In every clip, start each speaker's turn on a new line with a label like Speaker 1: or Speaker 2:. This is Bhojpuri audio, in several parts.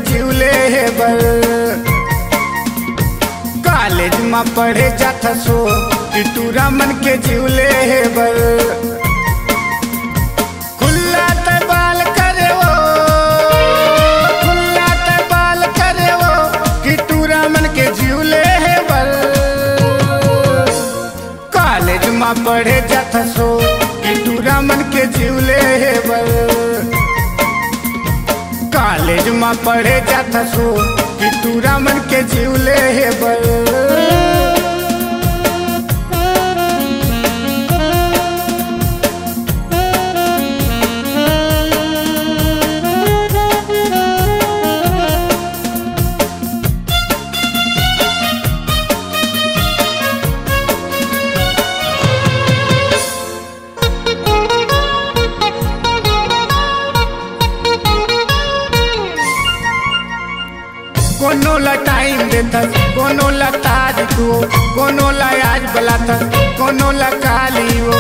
Speaker 1: जीवले बर। कॉलेज में पढ़े जात सो टिटूरा मन के जीवले बर। खुला त बाल करे वो, खुला त बाल करे वो टिटूरा मन के जीवले बर। कॉलेज में पढ़े जात सो टिटूरा मन के जीवले बर। कॉलेज में पढ़े जात सो टिटूरा मन के जीवले बर। कोनो ला टाइम देता, कोनो ला तारीख हो, कोनो ला आज बुलाता, कोनो ला काली हो।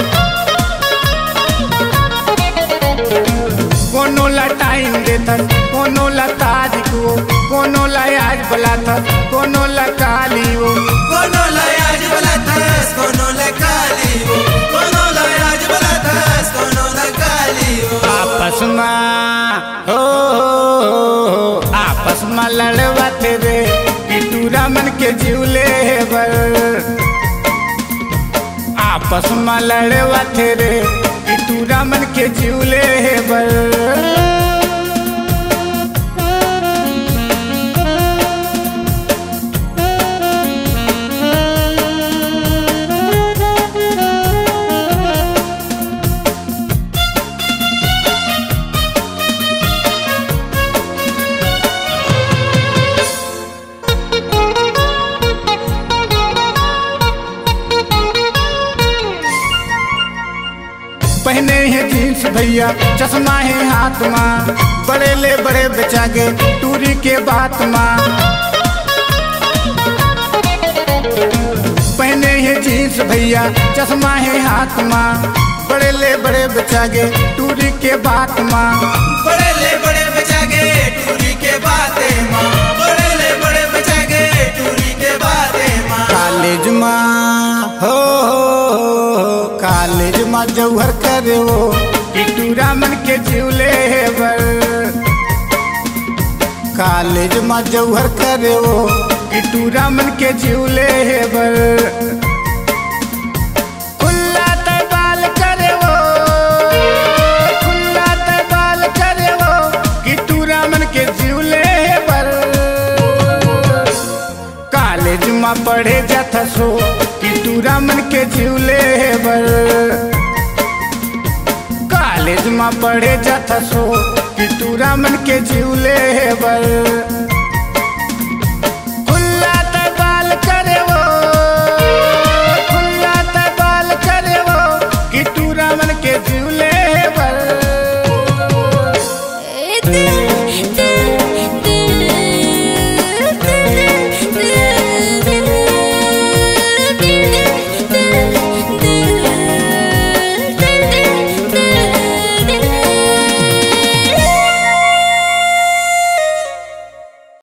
Speaker 1: कोनो ला टाइम देता, कोनो ला तारीख हो, कोनो ला आज बुलाता, कोनो ला काली हो।
Speaker 2: कोनो ला आज बुलाता, कोनो ला काली हो, कोनो ला आज बुलाता, कोनो ला काली हो।
Speaker 1: आपस में हो आपस में लड़वाते रे टिटूरा मन के जीवले बर। आपस में लड़वाते रे टिटूरा मन के जीवले बर। पहने हैं जींस भैया, चश्मा है हाथ में, बड़े ले बड़े बचा गे टूरी के बात में। पहने हैं जींस भैया, चश्मा है हाथ में, बड़े ले बड़े बचा गे टूरी के बात में।
Speaker 2: बड़े ले बड़े बचा गे टूरी के बातें माँ, बड़े ले बड़े बचा गे टूरी के बातें माँ।
Speaker 1: कॉलेज में हो कॉलेज में जौहर करे वो टिटूरा मन के जीवले बर। कॉलेज में जौहर करे वो टिटूरा मन के जीवले बर। खुला त बाल करे वो, खुला त बाल करे वो टिटूरा मन के जीवले बर। कॉलेज में पढ़े जात सो टिटूरा मन के जीवले बर। कॉलेज में पढ़े जात सो टिटूरा मन के जीवले बर।